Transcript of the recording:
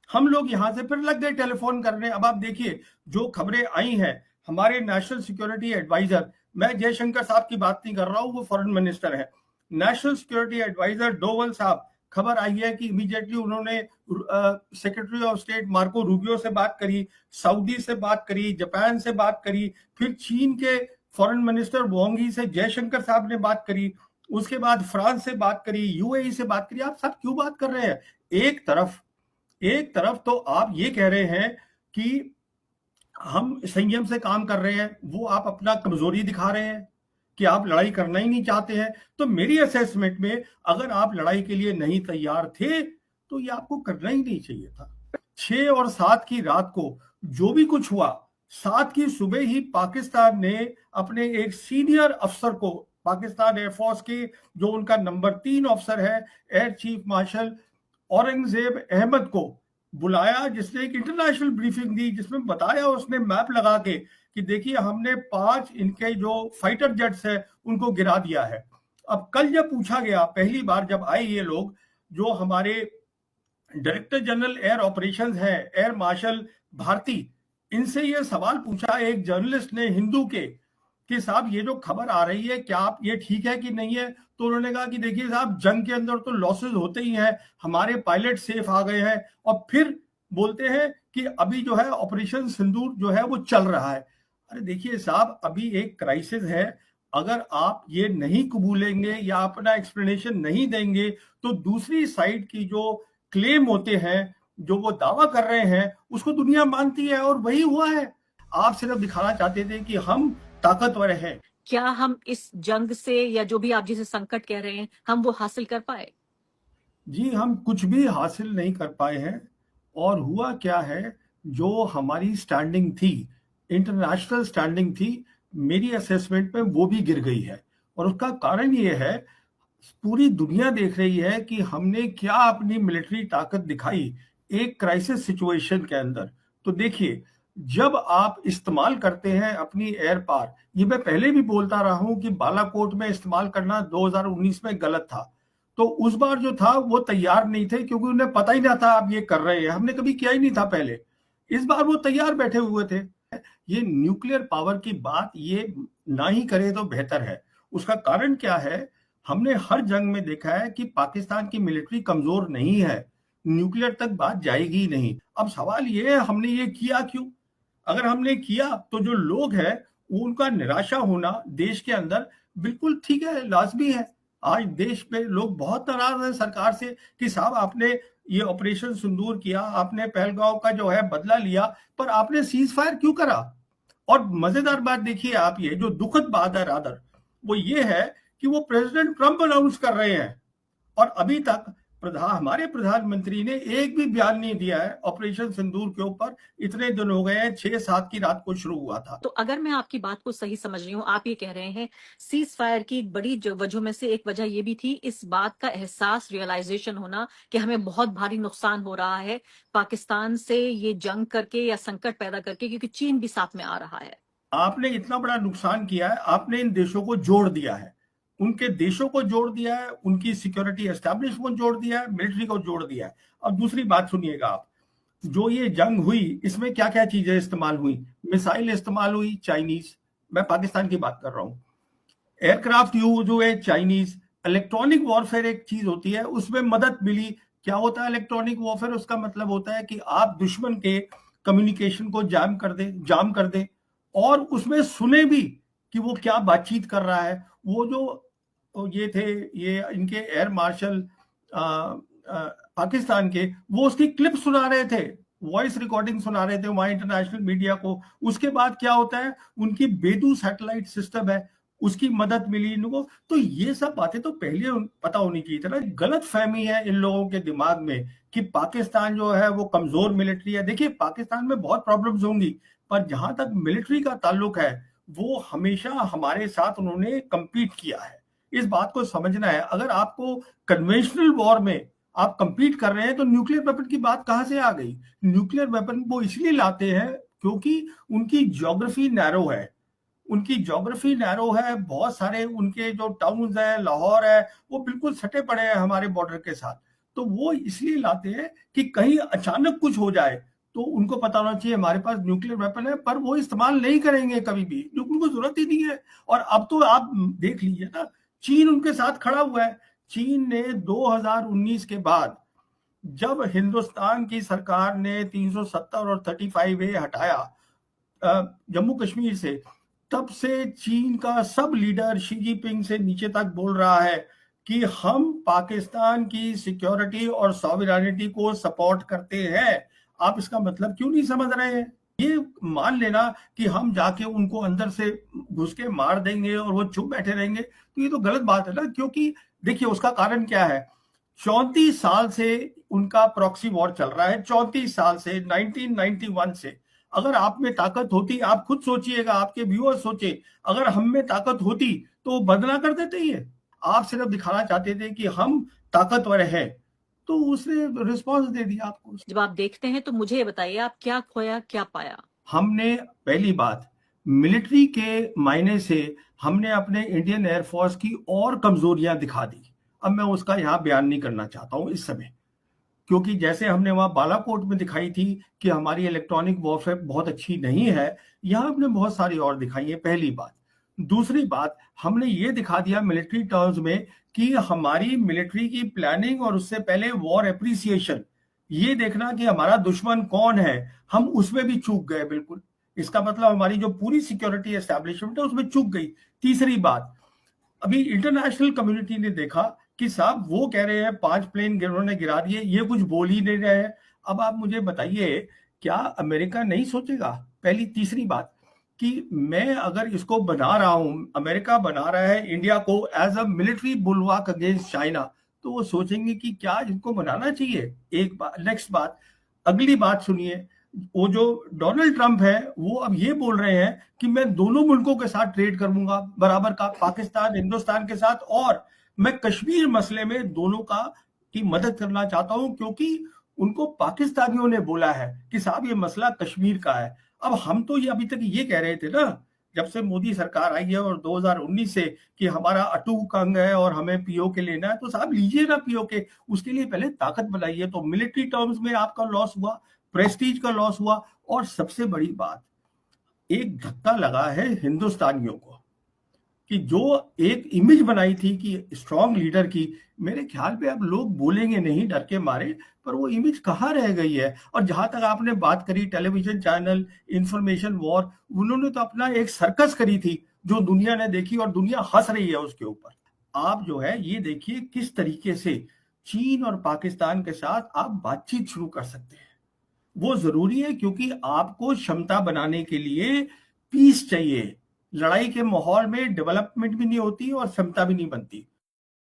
हम लोग यहां से फिर लग गए टेलीफोन करने। अब आप देखिए जो खबरें आई हैं, हमारे नेशनल सिक्योरिटी एडवाइजर, मैं जयशंकर साहब की बात नहीं कर रहा हूं, वो फॉरेन मिनिस्टर है, नेशनल सिक्योरिटी एडवाइजर डोवल साहब, खबर आई है कि इमीडिएटली उन्होंने secretary of state Marco Rubio से बात करी, सऊदी से बात करी, जापान से बात करी, फिर चीन के फॉरेन मिनिस्टर वांग यी से जयशंकर साहब ने बात करी, उसके बाद फ्रांस से बात करी, यूएई से बात करी। आप सब क्यों बात कर रहे हैं? एक तरफ तो आप ये कह रहे हैं कि हम संयम से काम कर रहे हैं, वो आप अपना कमजोरी दिखा रहे हैं कि आप लड़ाई करना ही नहीं चाहते हैं। तो मेरी असेसमेंट में अगर आप लड़ाई के लिए नहीं तैयार थे तो ये आपको करना ही नहीं चाहिए था। 6 और 7 की रात को जो भी कुछ हुआ, 7 की सुबह ही पाकिस्तान ने अपने एक सीनियर अफसर को, पाकिस्तान एयरफोर्स के जो उनका नंबर 3 अफसर है, air chief marshal Aurangzeb Ahmed को बुलाया, जिसने एक इंटरनेशनल ब्रीफिंग दी, जिसमें बताया उसने मैप लगा के कि देखिए हमने 5 इनके जो फाइटर जेट्स है उनको गिरा दिया है। अब कल जब पूछा गया, पहली बार जब आए ये लोग, जो हमारे डायरेक्टर जनरल एयर ऑपरेशंस है एयर मार्शल भारती, इनसे ये सवाल पूछा एक जर्नलिस्ट ने हिंदू के कि साहब ये जो खबर आ रही है क्या आप ये ठीक है कि नहीं है? तो उन्होंने कहा कि देखिए साहब जंग के अंदर तो लॉसेस होते ही हैं, हमारे पायलट सेफ आ गए हैं, और फिर बोलते हैं कि अभी जो है ऑपरेशन सिंदूर जो है वो चल रहा है। अरे देखिए साहब अभी एक क्राइसिस है, अगर आप ये नहीं कबूलेंगे या अपना एक्सप्लेनेशन नहीं देंगे तो दूसरी साइड की जो क्लेम होते हैं, जो वो दावा कर रहे हैं, उसको दुनिया मानती है, और वही हुआ है। आप सिर्फ दिखाना चाहते थे कि हम ताकतवर हैं। क्या हम इस जंग से या जो भी आप जिसे संकट कह रहे हैं, हम वो हासिल कर पाए? जी, हम कुछ भी हासिल नहीं कर पाए हैं। और हुआ क्या है, जो हमारी स्टैंडिंग थी, इंटरनेशनल स्टैंडिंग थी, मेरी असेसमेंट में वो भी गिर गई है। और उसका कारण ये है, पूरी दुनिया देख रही है कि हमने क्या अपनी मिलिट्री ताकत दिखाई एक क्राइसिस सिचुएशन के अंदर। तो देखिए, जब आप इस्तेमाल करते हैं अपनी एयर पावर, ये मैं पहले भी बोलता रहा हूं कि बालाकोट में इस्तेमाल करना 2019 में गलत था। तो उस बार जो था वो तैयार नहीं थे, क्योंकि उन्हें पता ही ना था आप ये कर रहे हैं, हमने कभी किया ही नहीं था पहले। इस बार वो तैयार बैठे हुए थे। ये न्यूक्लियर पावर की बात ये ना ही करे तो बेहतर है। उसका कारण क्या है, हमने हर जंग में देखा है कि पाकिस्तान की मिलिट्री कमजोर नहीं है, न्यूक्लियर तक बात जाएगी ही नहीं। अब सवाल ये है हमने ये किया क्यों? अगर हमने किया तो जो लोग हैं उनका निराशा होना देश के अंदर बिल्कुल ठीक है, लाजमी है। आज देश में लोग बहुत नाराज हैं सरकार से कि साहब आपने ये ऑपरेशन सिंदूर किया, आपने पहलगांव का जो है बदला लिया, पर आपने सीज फायर क्यों करा? और मजेदार बात देखिए आप, ये जो दुखद बात है रादर, वो ये है कि वो प्रेसिडेंट ट्रंप अनाउंस कर रहे हैं, और अभी तक हमारे प्रधानमंत्री ने एक भी बयान नहीं दिया है ऑपरेशन सिंदूर के ऊपर। इतने दिन हो गए हैं, 6-7 की रात को शुरू हुआ था। तो अगर मैं आपकी बात को सही समझ रही हूँ, आप ये कह रहे हैं सीज फायर की बड़ी वजह में से एक वजह ये भी थी इस बात का एहसास, रियलाइजेशन होना कि हमें बहुत भारी नुकसान हो रहा है पाकिस्तान से ये जंग करके या संकट पैदा करके, क्योंकि चीन भी साथ में आ रहा है। आपने इतना बड़ा नुकसान किया है, आपने इन देशों को जोड़ दिया है, उनके देशों को जोड़ दिया है, उनकी सिक्योरिटी एस्टेब्लिशमेंट जोड़ दिया है, मिलिट्री को जोड़ दिया है। अब दूसरी बात सुनिएगा आप, जो ये जंग हुई इसमें क्या क्या चीजें इस्तेमाल हुई? मिसाइल इस्तेमाल हुई चाइनीज, मैं पाकिस्तान की बात कर रहा हूं, एयरक्राफ्ट यूज हुए चाइनीज, इलेक्ट्रॉनिक वॉरफेयर एक चीज होती है उसमें मदद मिली। क्या होता है इलेक्ट्रॉनिक वॉरफेयर? उसका मतलब होता है कि आप दुश्मन के कम्युनिकेशन को जाम कर दें और उसमें सुने भी कि वो क्या बातचीत कर रहा है। वो जो ये थे, ये इनके एयर मार्शल पाकिस्तान के, वो उसकी क्लिप सुना रहे थे, वॉइस रिकॉर्डिंग सुना रहे थे वहां इंटरनेशनल मीडिया को। उसके बाद क्या होता है, उनकी बेदू सैटेलाइट सिस्टम है, उसकी मदद मिली इनको। तो ये सब बातें तो पहले पता होनी चाहिए था ना। गलत फहमी है इन लोगों के दिमाग में कि पाकिस्तान जो है वो कमजोर मिलिट्री है। देखिए पाकिस्तान में बहुत प्रॉब्लम्स होंगी, पर जहां तक मिलिट्री का ताल्लुक है वो हमेशा हमारे साथ उन्होंने compete किया है। इस बात को समझना है। अगर आपको कन्वेंशनल वॉर में आप compete कर रहे हैं तो न्यूक्लियर वेपन की बात कहां से आ गई? न्यूक्लियर वेपन वो इसलिए लाते हैं क्योंकि उनकी ज्योग्राफी नैरो है, उनकी ज्योग्राफी नैरो है। बहुत सारे उनके जो टाउन्स हैं, लाहौर है, वो बिल्कुल सटे पड़े हैं हमारे बॉर्डर के साथ। तो वो इसलिए लाते हैं कि कहीं अचानक कुछ हो जाए तो उनको पता होना चाहिए हमारे पास न्यूक्लियर वेपन है, पर वो इस्तेमाल नहीं करेंगे कभी भी, क्योंकि उनको जरूरत ही नहीं है। और अब तो आप देख लीजिए ना, चीन उनके साथ खड़ा हुआ है। चीन ने 2019 के बाद जब हिंदुस्तान की सरकार ने 370 और 35A हटाया जम्मू कश्मीर से, तब से चीन का सब लीडर शी जिनपिंग से नीचे तक बोल रहा है कि हम पाकिस्तान की सिक्योरिटी और सॉवरेनिटी को सपोर्ट करते हैं। आप इसका मतलब क्यों नहीं समझ रहे हैं? ये मान लेना कि हम जाके उनको अंदर से घुस के मार देंगे और वो चुप बैठे रहेंगे, तो ये तो गलत बात है ना। क्योंकि देखिए उसका कारण क्या है, 34 साल से उनका प्रॉक्सी वॉर चल रहा है, 34 साल से, 1991 से। अगर आप में ताकत होती, आप खुद सोचिएगा, आपके व्यूअर्स सोचे, अगर हम में ताकत होती तो बंद ना कर देते ये। आप सिर्फ दिखाना चाहते थे कि हम ताकतवर हैं, तो उसने रिस्पॉन्स दे दिया आपको। जब आप देखते हैं तो मुझे ये बताइए, आप क्या खोया क्या पाया? हमने पहली बात, मिलिट्री के मायने से हमने अपने इंडियन एयरफोर्स की और कमजोरियां दिखा दी। अब मैं उसका यहाँ बयान नहीं करना चाहता हूँ इस समय, क्योंकि जैसे हमने वहां बालाकोट में दिखाई थी कि हमारी इलेक्ट्रॉनिक वॉरफेयर बहुत अच्छी नहीं है, यहाँ हमने बहुत सारी और दिखाई है, पहली बात। दूसरी बात, हमने ये दिखा दिया मिलिट्री टर्म्स में कि हमारी मिलिट्री की प्लानिंग और उससे पहले वॉर एप्रिसिएशन, ये देखना कि हमारा दुश्मन कौन है, हम उसमें भी चूक गए बिल्कुल। इसका मतलब हमारी जो पूरी सिक्योरिटी एस्टैब्लिशमेंट है उसमें चूक गई। तीसरी बात, अभी इंटरनेशनल कम्युनिटी ने देखा कि साहब वो कह रहे हैं 5 प्लेन उन्होंने गिरा दिए, ये कुछ बोल ही नहीं रहे हैं। अब आप मुझे बताइए, क्या अमेरिका नहीं सोचेगा? पहली तीसरी बात कि मैं अगर इसको बना रहा हूं, अमेरिका बना रहा है इंडिया को as a military bulwark against China, तो वो सोचेंगे कि क्या इसको बनाना चाहिए। एक बात, नेक्स्ट बात, अगली बात सुनिए, वो जो डोनाल्ड ट्रंप है वो अब ये बोल रहे हैं कि मैं दोनों मुल्कों के साथ ट्रेड करूंगा बराबर का, पाकिस्तान हिंदुस्तान के साथ, और मैं कश्मीर मसले में दोनों का की मदद करना चाहता हूं, क्योंकि उनको पाकिस्तानियों ने बोला है कि साहब ये मसला कश्मीर का है। अब हम तो ये अभी तक ये कह रहे थे ना, जब से मोदी सरकार आई है और 2019 से, कि हमारा अटूट अंग है और हमें पीओके लेना है, तो साहब लीजिए ना पीओके, उसके लिए पहले ताकत बनाइए। तो मिलिट्री टर्म्स में आपका लॉस हुआ, प्रेस्टीज का लॉस हुआ, और सबसे बड़ी बात, एक धक्का लगा है हिंदुस्तानियों को कि जो एक इमेज बनाई थी कि स्ट्रांग लीडर की, मेरे ख्याल पे अब लोग बोलेंगे नहीं डर के मारे, पर वो इमेज कहाँ रह गई है। और जहां तक आपने बात करी टेलीविजन चैनल, इंफॉर्मेशन वॉर, उन्होंने तो अपना एक सर्कस करी थी जो दुनिया ने देखी और दुनिया हंस रही है उसके ऊपर। आप जो है ये देखिए किस तरीके से चीन और पाकिस्तान के साथ आप बातचीत शुरू कर सकते हैं। वो जरूरी है क्योंकि आपको क्षमता बनाने के लिए पीस चाहिए। लड़ाई के माहौल में डेवलपमेंट भी नहीं होती और क्षमता भी नहीं बनती।